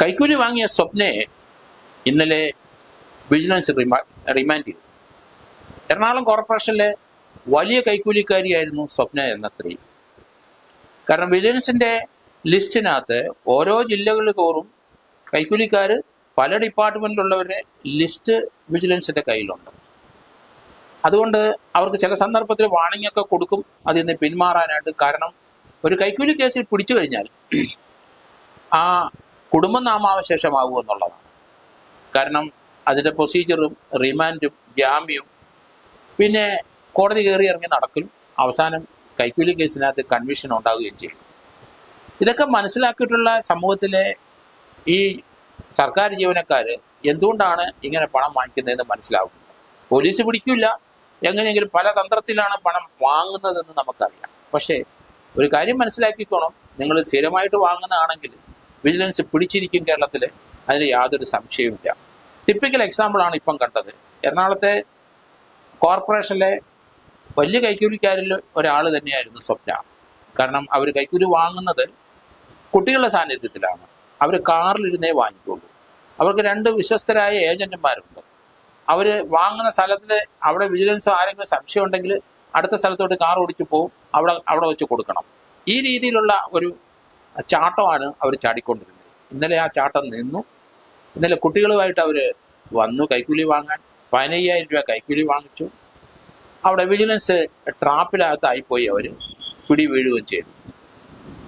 കൈക്കൂലി വാങ്ങിയ സ്വപ്നയെ ഇന്നലെ വിജിലൻസ് റിമാൻഡ് ചെയ്തു. എറണാകുളം കോർപ്പറേഷനിലെ വലിയ കൈക്കൂലിക്കാരിയായിരുന്നു സ്വപ്ന എന്ന സ്ത്രീ. കാരണം വിജിലൻസിന്റെ ലിസ്റ്റിനകത്ത് ഓരോ ജില്ലകളിൽ തോറും കൈക്കൂലിക്കാർ പല ഡിപ്പാർട്ട്മെന്റിലുള്ളവരുടെ ലിസ്റ്റ് വിജിലൻസിന്റെ കയ്യിലുണ്ട്. അതുകൊണ്ട് അവർക്ക് ചില സന്ദർഭത്തിൽ വാണിംഗ് ഒക്കെ കൊടുക്കും അതിൽ നിന്ന് പിന്മാറാനായിട്ട്. കാരണം ഒരു കൈക്കൂലി കേസിൽ പിടിച്ചു കഴിഞ്ഞാൽ ആ കുടുംബ നാമാവശേഷമാകും എന്നുള്ളതാണ്. കാരണം അതിൻ്റെ പ്രൊസീജിയറും റിമാൻഡും ജാമ്യവും പിന്നെ കോടതി കയറി ഇറങ്ങി നടക്കലും അവസാനം കൈക്കൂലി കേസിനകത്ത് കൺവിഷൻ ഉണ്ടാവുകയും ചെയ്യും. ഇതൊക്കെ മനസ്സിലാക്കിയിട്ടുള്ള സമൂഹത്തിലെ ഈ സർക്കാർ ജീവനക്കാർ എന്തുകൊണ്ടാണ് ഇങ്ങനെ പണം വാങ്ങിക്കുന്നതെന്ന് മനസ്സിലാവുന്നില്ല. പോലീസ് പിടിക്കില്ല, എങ്ങനെയെങ്കിലും പല തന്ത്രത്തിലാണ് പണം വാങ്ങുന്നതെന്ന് നമുക്കറിയാം. പക്ഷേ ഒരു കാര്യം മനസ്സിലാക്കിക്കോണം, നിങ്ങൾ സ്ഥിരമായിട്ട് വാങ്ങുന്നതാണെങ്കിൽ വിജിലൻസ് പിടിച്ചിരിക്കും കേരളത്തിൽ, അതിന് യാതൊരു സംശയവുമില്ല. ടിപ്പിക്കൽ എക്സാമ്പിളാണ് ഇപ്പം കണ്ടത്. എറണാകുളത്തെ കോർപ്പറേഷനിലെ വലിയ കൈക്കൂലിക്കാരിൽ ഒരാൾ തന്നെയായിരുന്നു സ്വപ്ന. കാരണം അവർ കൈക്കൂലി വാങ്ങുന്നത് കുട്ടികളുടെ സാന്നിധ്യത്തിലാണ്. അവർ കാറിലിരുന്നേ വാങ്ങിക്കുള്ളൂ. അവർക്ക് 2 വിശ്വസ്തരായ ഏജന്റുമാരുണ്ട്. അവർ വാങ്ങുന്ന സ്ഥലത്തിൽ അവിടെ വിജിലൻസ് ആരെങ്കിലും സംശയം ഉണ്ടെങ്കിൽ അടുത്ത സ്ഥലത്തോട്ട് കാർ ഓടിച്ചു പോകും, അവിടെ വെച്ച് കൊടുക്കണം. ഈ രീതിയിലുള്ള ഒരു ചാട്ടമാണ് അവർ ചാടിക്കൊണ്ടിരുന്നത്. ഇന്നലെ ആ ചാട്ടം നിന്നു. ഇന്നലെ കുട്ടികളുമായിട്ട് അവർ വന്നു കൈക്കൂലി വാങ്ങാൻ. 15,000 രൂപ കൈക്കൂലി വാങ്ങിച്ചു. അവിടെ വിജിലൻസ് ട്രാപ്പിനകത്തായിപ്പോയി, അവർ പിടി വീഴുകയും ചെയ്തു.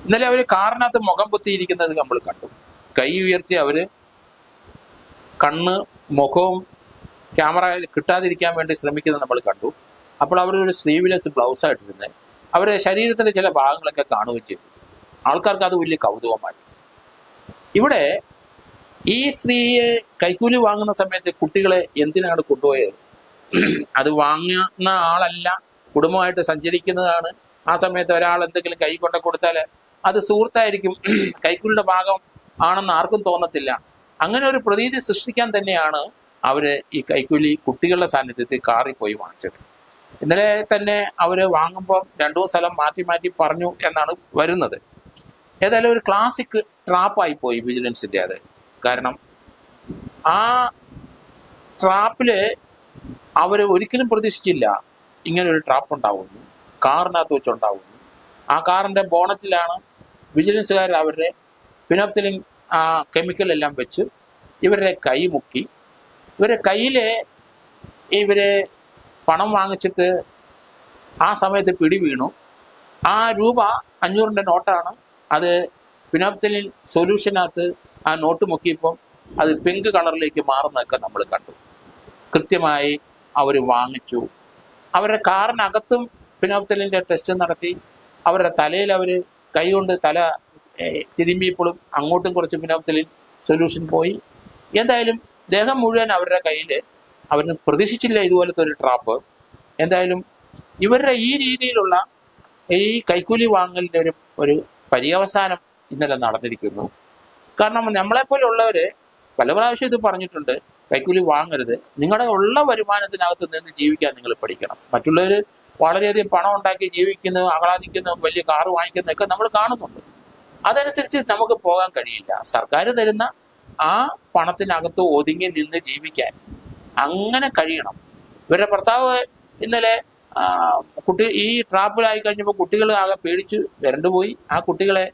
ഇന്നലെ അവർ കാറിനകത്ത് മുഖം പൊത്തിയിരിക്കുന്നത് നമ്മൾ കണ്ടു. കൈ ഉയർത്തി അവർ കണ്ണ് മുഖവും ക്യാമറ കിട്ടാതിരിക്കാൻ വേണ്ടി ശ്രമിക്കുന്നത് നമ്മൾ കണ്ടു. അപ്പോൾ അവരൊരു സ്ലീവ്ലെസ് ബ്ലൗസായിട്ടിരുന്നത് അവരുടെ ശരീരത്തിൻ്റെ ചില ഭാഗങ്ങളൊക്കെ കാണുകയും ചെയ്തു. ആൾക്കാർക്ക് അത് വലിയ കൗതുകമായി. ഇവിടെ ഈ സ്ത്രീയെ കൈക്കൂലി വാങ്ങുന്ന സമയത്ത് കുട്ടികളെ എന്തിനാണ് കൊണ്ടുപോയത്? അത് വാങ്ങുന്ന ആളല്ല, കുടുംബമായിട്ട് സഞ്ചരിക്കുന്നതാണ്. ആ സമയത്ത് ഒരാൾ എന്തെങ്കിലും കൈ കൊണ്ട് കൊടുത്താൽ അത് സുഹൃത്തായിരിക്കും, കൈക്കൂലിയുടെ ഭാഗം ആണെന്ന് ആർക്കും തോന്നത്തില്ല. അങ്ങനെ ഒരു പ്രതീതി സൃഷ്ടിക്കാൻ തന്നെയാണ് അവര് ഈ കൈക്കൂലി കുട്ടികളുടെ സാന്നിധ്യത്തിൽ കാറിൽ പോയി വാങ്ങിച്ചത്. ഇന്നലെ തന്നെ അവർ വാങ്ങുമ്പോൾ 2 സ്ഥലം മാറ്റി മാറ്റി പറഞ്ഞു എന്നാണ് വരുന്നത്. ഏതായാലും ഒരു ക്ലാസിക് ട്രാപ്പായി പോയി വിജിലൻസിൻ്റെ അത്. കാരണം ആ ട്രാപ്പില് അവർ ഒരിക്കലും പ്രതീക്ഷിച്ചില്ല ഇങ്ങനെ ഒരു ട്രാപ്പ് ഉണ്ടാവുന്നു, കാറിനകത്ത് വെച്ചുണ്ടാവുന്നു. ആ കാറിൻ്റെ ബോണറ്റിലാണ് വിജിലൻസുകാർ അവരുടെ ഫിനോപ്തിലിൻ കെമിക്കൽ എല്ലാം വെച്ച് ഇവരുടെ കൈ മുക്കി. ഇവരുടെ കയ്യിൽ ഇവരെ പണം വാങ്ങിച്ചിട്ട് ആ സമയത്ത് പിടി വീണു. ആ രൂപ 500-ൻ്റെ നോട്ടാണ്. അത് ഫിനോപ്തിലിൻ സൊല്യൂഷനകത്ത് ആ നോട്ട് മുക്കിയപ്പോൾ അത് പിങ്ക് കളറിലേക്ക് മാറുന്നതൊക്കെ നമ്മൾ കണ്ടു. കൃത്യമായി അവർ വാങ്ങിച്ചു. അവരുടെ കാറിനകത്തും ഫിനോപ്തിലിൻ്റെ ടെസ്റ്റ് നടത്തി. അവരുടെ തലയിൽ അവർ കൈകൊണ്ട് തല തിരുമ്മിയപ്പോഴും അങ്ങോട്ടും കുറച്ച് ഫിനോപ്തിലിൻ സൊല്യൂഷൻ പോയി. എന്തായാലും ദേഹം മുഴുവൻ അവരുടെ കയ്യിൽ. അവരിന് പ്രതീക്ഷിച്ചില്ല ഇതുപോലത്തെ ഒരു ട്രാപ്പ്. എന്തായാലും ഇവരുടെ ഈ രീതിയിലുള്ള ഈ കൈക്കൂലി വാങ്ങലിൻ്റെ ഒരു പര്യവസാനം ഇന്നലെ നടന്നിരിക്കുന്നു. കാരണം നമ്മളെപ്പോലുള്ളവർ പല പ്രാവശ്യം ഇത് പറഞ്ഞിട്ടുണ്ട്, കൈക്കൂലി വാങ്ങരുത്. നിങ്ങളുടെ ഉള്ള വരുമാനത്തിനകത്ത് നിന്ന് ജീവിക്കാൻ നിങ്ങൾ പഠിക്കണം. മറ്റുള്ളവർ വളരെയധികം പണം ഉണ്ടാക്കി ജീവിക്കുന്നതും ആഹ്ലാദിക്കുന്നതും വലിയ കാറ് വാങ്ങിക്കുന്നതൊക്കെ നമ്മൾ കാണുന്നുണ്ട്. അതനുസരിച്ച് നമുക്ക് പോകാൻ കഴിയില്ല. സർക്കാർ തരുന്ന ആ പണത്തിനകത്ത് ഒതുങ്ങി നിന്ന് ജീവിക്കാൻ അങ്ങനെ കഴിയണം. ഇവരുടെ ഭർത്താവ് ഇന്നലെ ഈ ട്രാപ്പിലായി കഴിഞ്ഞപ്പോൾ കുട്ടികൾ ആകെ പേടിച്ച് വരണ്ടുപോയി. ആ കുട്ടികളെ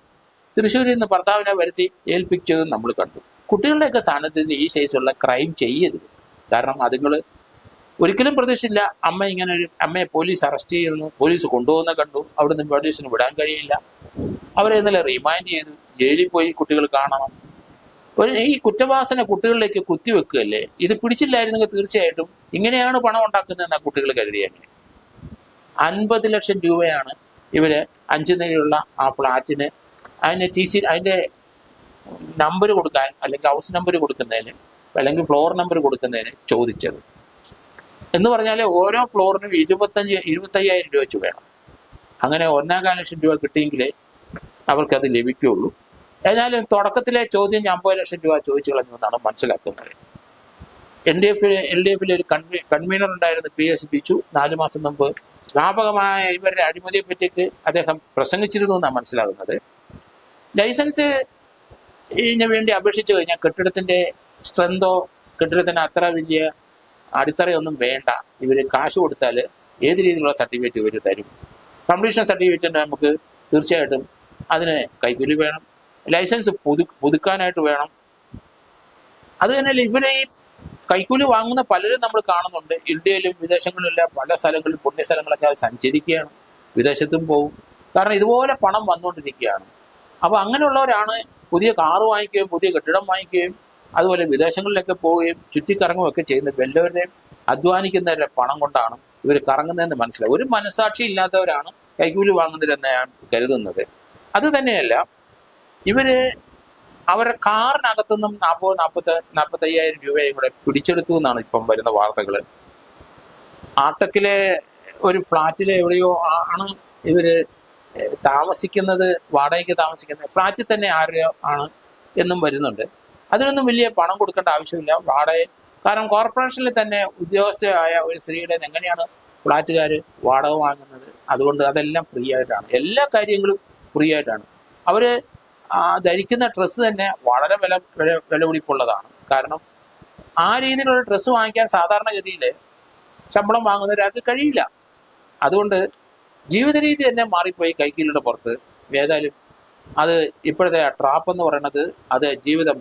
തൃശ്ശൂരിൽ നിന്ന് ഭർത്താവിനെ വരുത്തി ഏൽപ്പിച്ചതും നമ്മൾ കണ്ടു. കുട്ടികളുടെയൊക്കെ സാന്നിധ്യത്തിൽ ഈ സൈസുള്ള ക്രൈം ചെയ്യരുത്. കാരണം അതുങ്ങൾ ഒരിക്കലും പ്രതീക്ഷിച്ചില്ല അമ്മയെ പോലീസ് അറസ്റ്റ് ചെയ്യുന്നു, പോലീസ് കൊണ്ടുപോകുന്ന കണ്ടു. അവിടുന്ന് പോലീസിന് വിടാൻ കഴിയില്ല. അവരെ ഇന്നലെ റിമാൻഡ് ചെയ്തു. ജയിലിൽ പോയി കുട്ടികൾ കാണണം. ഈ കുറ്റവാസന കുട്ടികളിലേക്ക് കുത്തിവെക്കുകയല്ലേ. ഇത് പിടിച്ചില്ലായിരുന്നെങ്കിൽ തീർച്ചയായിട്ടും ഇങ്ങനെയാണ് പണം ഉണ്ടാക്കുന്നതെന്നാ കുട്ടികൾ കരുതിയാണ്. 50 ലക്ഷം രൂപയാണ് ഇവര് 5 നിലയുള്ള ആ ഫ്ലാറ്റിന് അതിന്റെ നമ്പർ കൊടുക്കാൻ, അല്ലെങ്കിൽ ഹൗസ് നമ്പർ കൊടുക്കുന്നതിന്, അല്ലെങ്കിൽ ഫ്ലോർ നമ്പർ കൊടുക്കുന്നതിന് ചോദിച്ചത്. എന്ന് പറഞ്ഞാൽ ഓരോ ഫ്ലോറിനും 25,000 രൂപ വെച്ച് വേണം. അങ്ങനെ 1.25 ലക്ഷം രൂപ കിട്ടിയെങ്കിലേ അവർക്കത് ലഭിക്കുകയുള്ളൂ. ഏതായാലും തുടക്കത്തിലെ ചോദ്യം 50 ലക്ഷം രൂപ ചോദിച്ചു കളഞ്ഞു എന്നാണ് മനസ്സിലാക്കുന്നത്. LDF ഒരു കൺവീനർ ഉണ്ടായിരുന്നു, PS ബിച്ചു. 4 മാസം മുമ്പ് വ്യാപകമായ ഇവരുടെ അഴിമതിയെ പറ്റിയിട്ട് അദ്ദേഹം പ്രസംഗിച്ചിരുന്നു എന്നാണ് മനസ്സിലാകുന്നത്. ലൈസൻസ് ഇതിനു വേണ്ടി അപേക്ഷിച്ചു കഴിഞ്ഞാൽ കെട്ടിടത്തിന്റെ സ്ട്രെങ്തോ കെട്ടിടത്തിന് അത്ര വലിയ അടിത്തറയൊന്നും വേണ്ട. ഇവർ കാശ് കൊടുത്താൽ ഏത് രീതിയിലുള്ള സർട്ടിഫിക്കറ്റ് ഇവർ തരും. കംപ്ലീഷൻ സർട്ടിഫിക്കറ്റ് നമുക്ക് തീർച്ചയായിട്ടും അതിന് കൈക്കൂലി വേണം, ലൈസൻസ് പുതുക്കാനായിട്ട് വേണം. അത് തന്നെയല്ല, ഇവരെ ഈ കൈക്കൂലി വാങ്ങുന്ന പലരും നമ്മൾ കാണുന്നുണ്ട്. ഇന്ത്യയിലും വിദേശങ്ങളിലും പല സ്ഥലങ്ങളിലും പുണ്യസ്ഥലങ്ങളൊക്കെ അത് സഞ്ചരിക്കുകയാണ്, വിദേശത്തും പോകും. കാരണം ഇതുപോലെ പണം വന്നുകൊണ്ടിരിക്കുകയാണ്. അപ്പോൾ അങ്ങനെയുള്ളവരാണ് പുതിയ കാറ് വാങ്ങിക്കുകയും പുതിയ കെട്ടിടം വാങ്ങിക്കുകയും അതുപോലെ വിദേശങ്ങളിലൊക്കെ പോവുകയും ചുറ്റിക്കറങ്ങുകയൊക്കെ ചെയ്യുന്നത്. എല്ലാവരുടെയും അധ്വാനിക്കുന്നവരുടെ പണം കൊണ്ടാണ് ഇവർ കറങ്ങുന്നതെന്ന് മനസ്സിലാവും. ഒരു മനസാക്ഷി ഇല്ലാത്തവരാണ് കൈക്കൂലി വാങ്ങുന്നതെന്ന് ഞാൻ കരുതുന്നത്. അത് തന്നെയല്ല, ഇവര് അവരുടെ കാറിനകത്തുനിന്നും 40-45,000 രൂപയും കൂടെ പിടിച്ചെടുത്തു എന്നാണ് ഇപ്പം വരുന്ന വാർത്തകൾ. ആട്ടക്കിലെ ഒരു ഫ്ലാറ്റിലെ എവിടെയോ ആണ് ഇവര് താമസിക്കുന്നത്, വാടകയ്ക്ക് താമസിക്കുന്നത്. ഫ്ലാറ്റിൽ തന്നെ ആരോ ആണ് എന്നും വരുന്നുണ്ട്. അതിനൊന്നും വലിയ പണം കൊടുക്കേണ്ട ആവശ്യമില്ല വാടക. കാരണം കോർപ്പറേഷനിൽ തന്നെ ഉദ്യോഗസ്ഥയായ ഒരു സ്ത്രീയുടെ എങ്ങനെയാണ് ഫ്ലാറ്റുകാർ വാടക വാങ്ങുന്നത്? അതുകൊണ്ട് അതെല്ലാം ഫ്രീ ആയിട്ടാണ്, എല്ലാ കാര്യങ്ങളും ഫ്രീ ആയിട്ടാണ്. അവർ ധരിക്കുന്ന ഡ്രസ്സ് തന്നെ വളരെ വിലപിടിപ്പുള്ളതാണ്. കാരണം ആ രീതിയിലുള്ള ഡ്രസ്സ് വാങ്ങിക്കാൻ സാധാരണഗതിയിൽ ശമ്പളം വാങ്ങുന്ന ഒരാൾക്ക് കഴിയില്ല. അതുകൊണ്ട് ജീവിത രീതി തന്നെ മാറിപ്പോയി കൈക്കൂലിയുടെ പുറത്ത്. ഏതായാലും അത് ഇപ്പോഴത്തെ ട്രാപ്പ് എന്ന് പറയുന്നത് അത് ജീവിതം,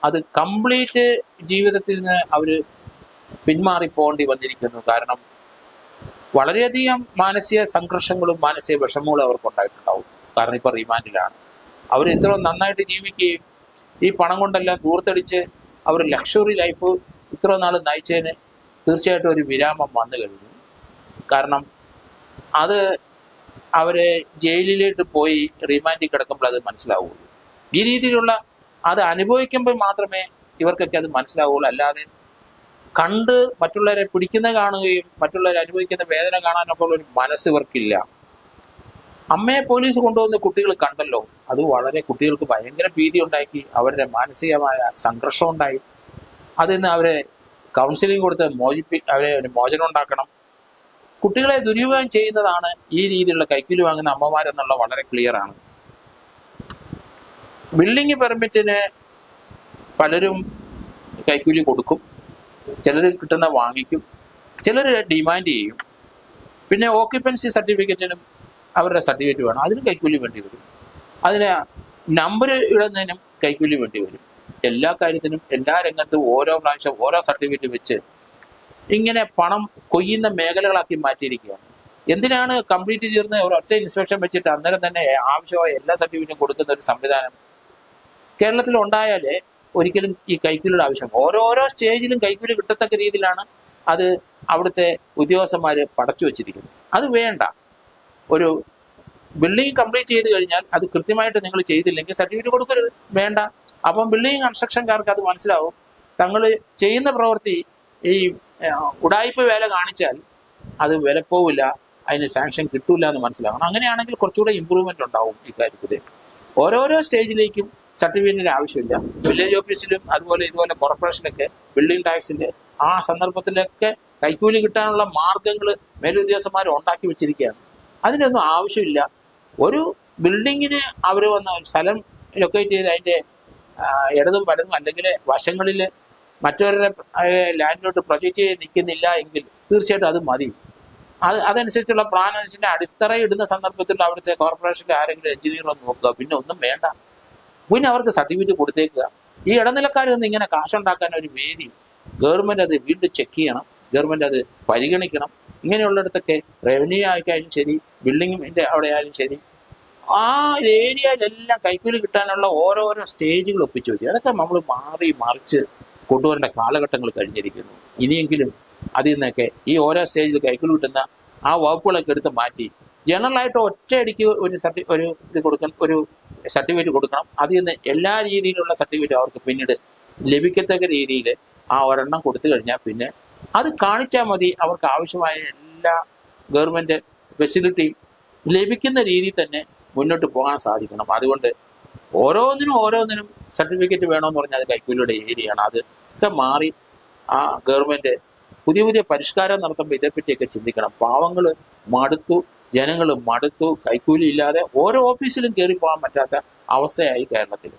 അത് കംപ്ലീറ്റ് ജീവിതത്തിൽ നിന്ന് അവർ പിന്മാറിപ്പോകേണ്ടി വന്നിരിക്കുന്നു. കാരണം വളരെയധികം മാനസിക സംഘർഷങ്ങളും മാനസിക വിഷമങ്ങളും അവർക്ക് ഉണ്ടായിട്ടുണ്ടാവും. കാരണം ഇപ്പോൾ റിമാൻഡിലാണ്. അവർ ഇത്ര നന്നായിട്ട് ജീവിക്കുകയും ഈ പണം കൊണ്ടെല്ലാം ദൂർത്തടിച്ച് അവർ ലക്ഷറി ലൈഫ് ഇത്ര നാൾ നയിച്ചതിന് തീർച്ചയായിട്ടും ഒരു വിരാമം വന്നു കഴിഞ്ഞു. കാരണം അത് അവരെ ജയിലിലേക്ക് പോയി റിമാൻഡിൽ കിടക്കുമ്പോൾ അത് മനസ്സിലാവുള്ളൂ. ഈ രീതിയിലുള്ള അത് അനുഭവിക്കുമ്പോൾ മാത്രമേ ഇവർക്കൊക്കെ അത് മനസ്സിലാവുള്ളൂ. അല്ലാതെ കണ്ട് മറ്റുള്ളവരെ പിടിക്കുന്ന കാണുകയും മറ്റുള്ളവരെ അനുഭവിക്കുന്ന വേദന കാണാനൊക്കെ ഉള്ള ഒരു മനസ്സ് ഇവർക്കില്ല. അമ്മയെ പോലീസ് കൊണ്ടുവന്ന് കുട്ടികൾ കണ്ടല്ലോ, അത് വളരെ കുട്ടികൾക്ക് ഭയങ്കര ഭീതി ഉണ്ടാക്കി, അവരുടെ മാനസികമായ സംഘർഷം ഉണ്ടായി. അതിൽ നിന്ന് അവരെ കൗൺസിലിംഗ് കൊടുത്ത് അവരെ ഒരു മോചനം ഉണ്ടാക്കണം. കുട്ടികളെ ദുരുപയോഗം ചെയ്യുന്നതാണ് ഈ രീതിയിലുള്ള കൈക്കൂലി വാങ്ങുന്ന അമ്മമാരെന്നുള്ള വളരെ ക്ലിയർ ആണ്. ബിൽഡിംഗ് പെർമിറ്റിന് പലരും കൈക്കൂലി കൊടുക്കും, ചിലർ കിട്ടുന്ന വാങ്ങിക്കും, ചിലർ ഡിമാൻഡ് ചെയ്യും. പിന്നെ ഓക്യുപ്പൻസി സർട്ടിഫിക്കറ്റിനും അവരുടെ സർട്ടിഫിക്കറ്റ് വേണം, അതിനും കൈക്കൂലി വേണ്ടി വരും. അതിന് നമ്പർ ഇടുന്നതിനും കൈക്കൂലി വേണ്ടി വരും. എല്ലാ കാര്യത്തിനും എല്ലാ രംഗത്തും ഓരോ പ്രാവശ്യം ഓരോ സർട്ടിഫിക്കറ്റ് വെച്ച് ഇങ്ങനെ പണം കൊയ്യുന്ന മേഖലകളാക്കി മാറ്റിയിരിക്കുകയാണ്. എന്തിനാണ് കംപ്ലീറ്റ് ചേർന്ന് ഒരൊറ്റ ഇൻസ്പെക്ഷൻ വെച്ചിട്ട് അന്നേരം തന്നെ ആവശ്യമായ എല്ലാ സർട്ടിഫിക്കറ്റും കൊടുക്കുന്ന ഒരു സംവിധാനം കേരളത്തിൽ ഉണ്ടായാലേ ഒരിക്കലും ഈ കൈക്കൂലിയുടെ ആവശ്യം, ഓരോരോ സ്റ്റേജിലും കൈക്കൂലി കിട്ടത്തക്ക രീതിയിലാണ് അത് അവിടുത്തെ ഉദ്യോഗസ്ഥന്മാർ പടച്ചു വച്ചിരിക്കുന്നത്. അത് വേണ്ട. ഒരു ബിൽഡിംഗ് കംപ്ലീറ്റ് ചെയ്ത് കഴിഞ്ഞാൽ അത് കൃത്യമായിട്ട് നിങ്ങൾ ചെയ്തില്ലെങ്കിൽ സർട്ടിഫിക്കറ്റ് കൊടുക്കരുത്, വേണ്ട. അപ്പം ബിൽഡിംഗ് കൺസ്ട്രക്ഷൻകാർക്ക് അത് മനസ്സിലാവും, തങ്ങൾ ചെയ്യുന്ന പ്രവൃത്തി ഈ ഉടായ്പ വേല കാണിച്ചാൽ അത് വിലപ്പോവില്ല, അതിന് സാങ്ഷൻ കിട്ടൂല എന്ന് മനസ്സിലാവണം. അങ്ങനെയാണെങ്കിൽ കുറച്ചുകൂടെ ഇമ്പ്രൂവ്മെന്റ് ഉണ്ടാവും ഇക്കാര്യത്തിൽ. ഓരോരോ സ്റ്റേജിലേക്കും സർട്ടിഫിക്കറ്റിന് ആവശ്യമില്ല. വില്ലേജ് ഓഫീസിലും അതുപോലെ ഇതുപോലെ കോർപ്പറേഷനിലൊക്കെ ബിൽഡിംഗ് ടാക്സിന്റെ ആ സന്ദർഭത്തിലൊക്കെ കൈക്കൂലി കിട്ടാനുള്ള മാർഗങ്ങൾ മേലുദ്യോഗസ്ഥന്മാർ ഉണ്ടാക്കി വെച്ചിരിക്കുകയാണ്. അതിനൊന്നും ആവശ്യമില്ല. ഒരു ബിൽഡിങ്ങിന് അവർ വന്ന ഒരു സ്ഥലം ലൊക്കേറ്റ് ചെയ്ത് അതിൻ്റെ ഇടതും വലതും അല്ലെങ്കിൽ വശങ്ങളിൽ മറ്റവരുടെ ലാൻഡിലോട്ട് പ്രൊജക്റ്റ് ചെയ്ത് നിൽക്കുന്നില്ല എങ്കിൽ തീർച്ചയായിട്ടും അത് മതി. അതനുസരിച്ചുള്ള പ്ലാൻ അനുസരിച്ച് അടിത്തറ ഇടുന്ന സന്ദർഭത്തിൽ അവിടുത്തെ കോർപ്പറേഷൻ്റെ ആരെങ്കിലും എഞ്ചിനീയർ നോക്കുക, പിന്നെ ഒന്നും വേണ്ട. പിന്നെ അവർക്ക് സർട്ടിഫിക്കറ്റ് കൊടുത്തേക്കുക. ഈ ഇടനിലക്കാരൊന്നും ഇങ്ങനെ കാശുണ്ടാക്കാൻ ഒരു വേദി ഗവൺമെൻറ് അത് വീണ്ടും ചെക്ക് ചെയ്യണം, ഗവൺമെൻറ് അത് പരിഗണിക്കണം. ഇങ്ങനെയുള്ളിടത്തൊക്കെ റവന്യൂ ആയിക്കായാലും ശരി, ബിൽഡിങ്ങിൻ്റെ അവിടെ ആയാലും ശരി, ആ ഏരിയയിലെല്ലാം കൈക്കൂലി കിട്ടാനുള്ള ഓരോരോ സ്റ്റേജുകൾ ഒപ്പിച്ചു വെച്ചു. അതൊക്കെ നമ്മൾ മറിച്ച് കൊണ്ടുവരേണ്ട കാലഘട്ടങ്ങൾ കഴിഞ്ഞിരിക്കുന്നു. ഇനിയെങ്കിലും അതിൽ നിന്നൊക്കെ ഈ ഓരോ സ്റ്റേജിൽ കൈക്കൂലി കിട്ടുന്ന ആ വകുപ്പുകളൊക്കെ എടുത്ത് മാറ്റി ജനറലായിട്ട് ഒറ്റയടിക്ക് ഒരു സർട്ടിഫിക്കറ്റ് കൊടുക്കണം. അതിൽ നിന്ന് എല്ലാ രീതിയിലുള്ള സർട്ടിഫിക്കറ്റ് അവർക്ക് പിന്നീട് ലഭിക്കത്തക്ക രീതിയിൽ ആ ഒരെണ്ണം കൊടുത്തു കഴിഞ്ഞാൽ പിന്നെ അത് കാണിച്ചാൽ മതി. അവർക്ക് ആവശ്യമായ എല്ലാ ഗവൺമെൻറ് ഫെസിലിറ്റിയും ലഭിക്കുന്ന രീതിയിൽ തന്നെ മുന്നോട്ട് പോകാൻ സാധിക്കണം. അതുകൊണ്ട് ഓരോന്നിനും സർട്ടിഫിക്കറ്റ് വേണമെന്ന് പറഞ്ഞാൽ അത് കൈക്കൂലിയുടെ ഏരിയയാണ്. അതൊക്കെ മാറി ആ ഗവൺമെൻറ് പുതിയ പരിഷ്കാരം നടത്തുമ്പോൾ ഇതേപ്പറ്റിയൊക്കെ ചിന്തിക്കണം. പാവങ്ങൾ മടുത്തു, ജനങ്ങൾ മടുത്തു, കൈക്കൂലി ഇല്ലാതെ ഓരോ ഓഫീസിലും കയറി പോകാൻ പറ്റാത്ത അവസ്ഥയായി കേരളത്തിൽ.